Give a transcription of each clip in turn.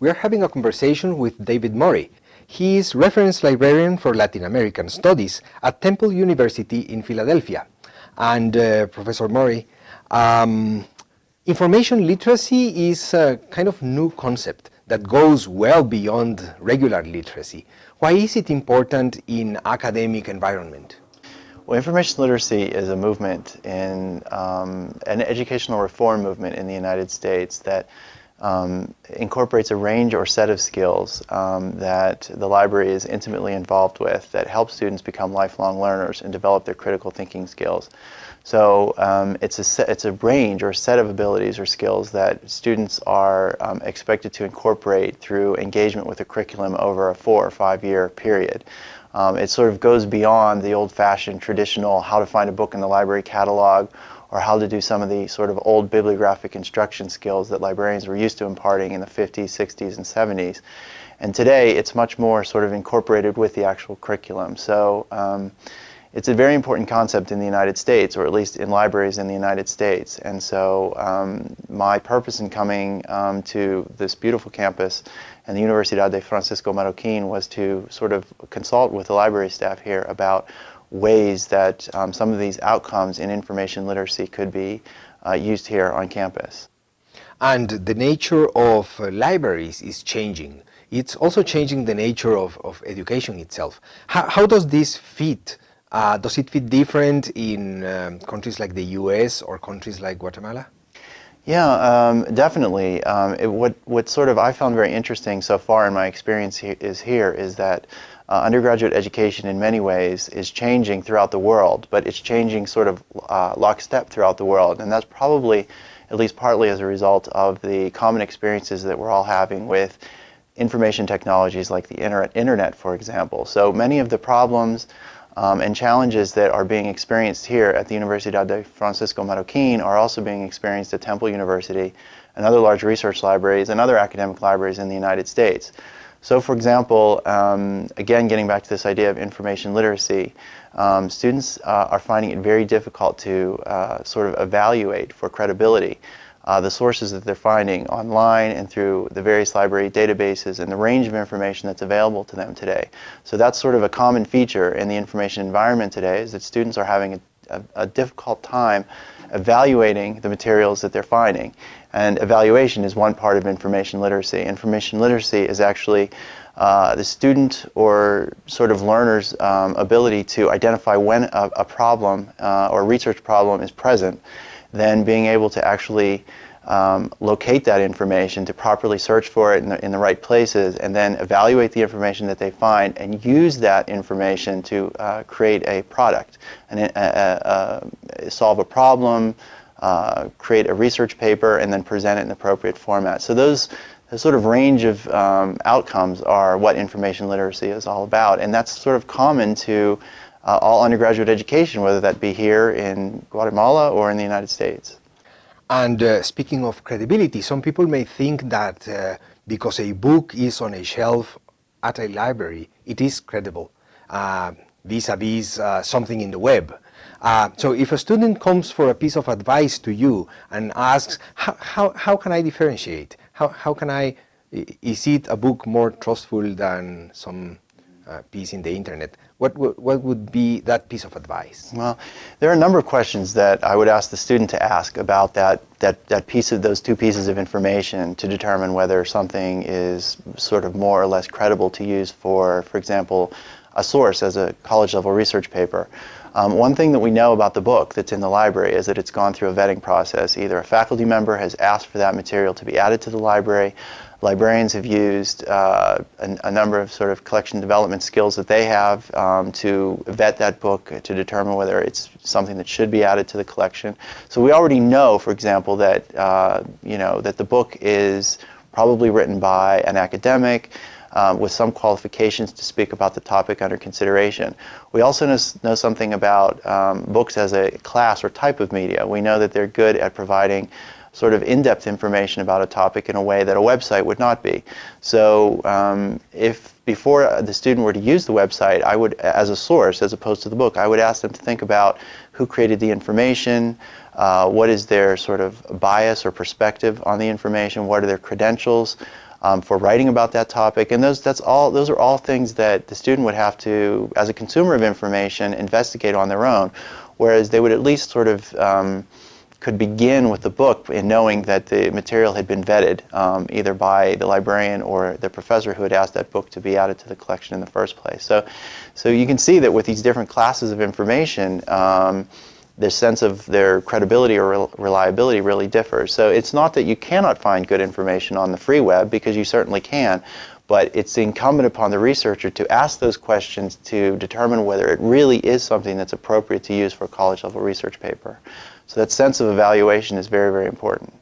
We are having a conversation with David Murray. He is reference librarian for Latin American Studies at Temple University in Philadelphia. And Professor Murray, information literacy is a kind of new concept that goes well beyond regular literacy. Why is it important in academic environment? Well, information literacy is a movement in an educational reform movement in the United States that incorporates a range or set of skills that the library is intimately involved with that help students become lifelong learners and develop their critical thinking skills. So it's a range or set of abilities or skills that students are expected to incorporate through engagement with a curriculum over a 4 or 5 year period. It sort of goes beyond the old-fashioned traditional how to find a book in the library catalog or how to do some of the sort of old bibliographic instruction skills that librarians were used to imparting in the 50s, 60s, and 70s. And today it's much more sort of incorporated with the actual curriculum. So it's a very important concept in the United States, or at least in libraries in the United States. And so my purpose in coming to this beautiful campus and the Universidad de Francisco Marroquín was to sort of consult with the library staff here about ways that some of these outcomes in information literacy could be used here on campus. And the nature of libraries is changing. It's also changing the nature of education itself. How does this fit? Does it fit different in countries like the US or countries like Guatemala? Yeah, definitely. What sort of I found very interesting so far in my experience here is that undergraduate education in many ways is changing throughout the world, but it's changing sort of lockstep throughout the world. And that's probably, at least partly as a result of the common experiences that we're all having with information technologies like the internet, for example. So many of the problems and challenges that are being experienced here at the Universidad de Francisco Marroquín are also being experienced at Temple University and other large research libraries and other academic libraries in the United States. So for example, again getting back to this idea of information literacy, students are finding it very difficult to sort of evaluate for credibility the sources that they're finding online and through the various library databases and the range of information that's available to them today. So that's sort of a common feature in the information environment today, is that students are having a difficult time evaluating the materials that they're finding. And evaluation is one part of information literacy. Information literacy is actually the student or sort of learner's ability to identify when a problem or a research problem is present, then being able to actually locate that information, to properly search for it in the right places, and then evaluate the information that they find and use that information to create a product, and solve a problem, create a research paper, and then present it in appropriate format. So those sort of range of outcomes are what information literacy is all about, and that's sort of common to all undergraduate education, whether that be here in Guatemala or in the United States. And speaking of credibility, some people may think that because a book is on a shelf at a library, it is credible vis-a-vis something in the web. So if a student comes for a piece of advice to you and asks, how can I differentiate? How can I, is it a book more trustful than some piece in the internet? What would be that piece of advice? Well, there are a number of questions that I would ask the student to ask about that piece of those two pieces of information to determine whether something is sort of more or less credible to use for example, a source as a college-level research paper. One thing that we know about the book that's in the library is that it's gone through a vetting process. Either a faculty member has asked for that material to be added to the library. Librarians have used a number of sort of collection development skills that they have to vet that book to determine whether it's something that should be added to the collection. So we already know, for example, that that the book is probably written by an academic with some qualifications to speak about the topic under consideration. We also know something about books as a class or type of media. We know that they're good at providing sort of in-depth information about a topic in a way that a website would not be. So if before the student were to use the website, I would, as a source as opposed to the book, I would ask them to think about who created the information, what is their sort of bias or perspective on the information, what are their credentials, for writing about that topic, and those are all things that the student would have to, as a consumer of information, investigate on their own, whereas they would at least sort of could begin with the book in knowing that the material had been vetted either by the librarian or the professor who had asked that book to be added to the collection in the first place. So you can see that with these different classes of information, the sense of their credibility or reliability really differs. So it's not that you cannot find good information on the free web, because you certainly can, but it's incumbent upon the researcher to ask those questions to determine whether it really is something that's appropriate to use for a college-level research paper. So that sense of evaluation is very, very important.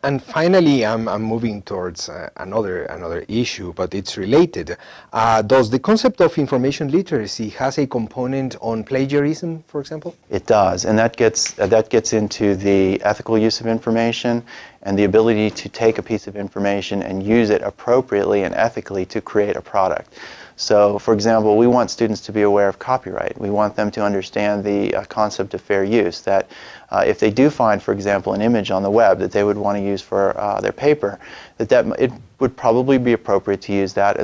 And finally, I'm moving towards another issue, but it's related. Does the concept of information literacy has a component on plagiarism, for example? It does, and that gets into the ethical use of information and the ability to take a piece of information and use it appropriately and ethically to create a product. So, for example, we want students to be aware of copyright. We want them to understand the concept of fair use, that if they do find, for example, an image on the web that they would want to use for their paper, it would probably be appropriate to use that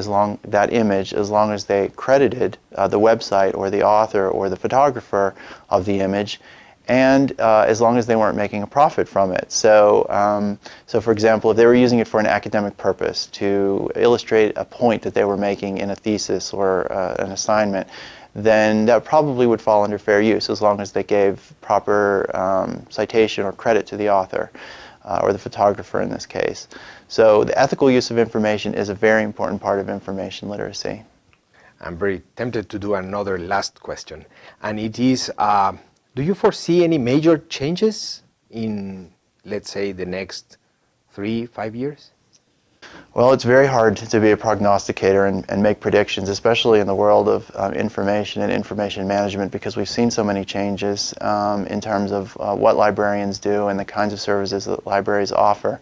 image as long as they credited the website or the author or the photographer of the image, and as long as they weren't making a profit from it. So, for example, if they were using it for an academic purpose to illustrate a point that they were making in a thesis or an assignment, then that probably would fall under fair use as long as they gave proper citation or credit to the author or the photographer in this case. So the ethical use of information is a very important part of information literacy. I'm very tempted to do another last question, and it is, do you foresee any major changes in, let's say, the next 3-5 years? Well, it's very hard to be a prognosticator and make predictions, especially in the world of information and information management, because we've seen so many changes in terms of what librarians do and the kinds of services that libraries offer.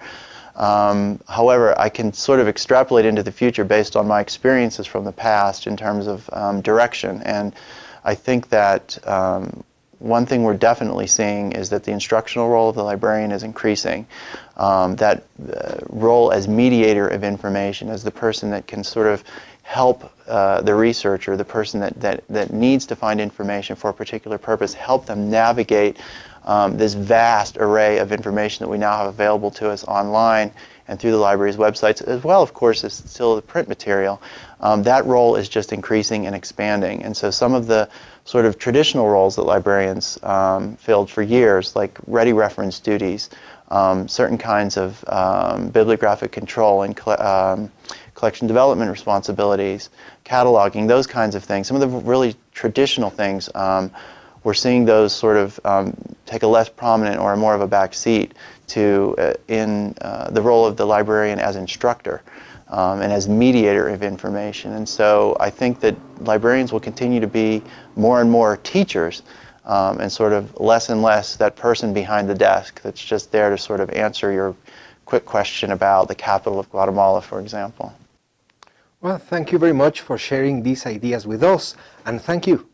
However, I can sort of extrapolate into the future based on my experiences from the past in terms of direction, and I think that one thing we're definitely seeing is that the instructional role of the librarian is increasing. That role as mediator of information, as the person that can sort of help the researcher, the person that needs to find information for a particular purpose, help them navigate this vast array of information that we now have available to us online and through the library's websites, as well, of course, as still the print material. That role is just increasing and expanding. And so some of the sort of traditional roles that librarians filled for years, like ready reference duties, certain kinds of bibliographic control and collection development responsibilities, cataloging, those kinds of things, some of the really traditional things, we're seeing those sort of take a less prominent or more of a back seat to in the role of the librarian as instructor and as mediator of information. And so I think that librarians will continue to be more and more teachers and sort of less and less that person behind the desk that's just there to sort of answer your quick question about the capital of Guatemala, for example. Well, thank you very much for sharing these ideas with us, and thank you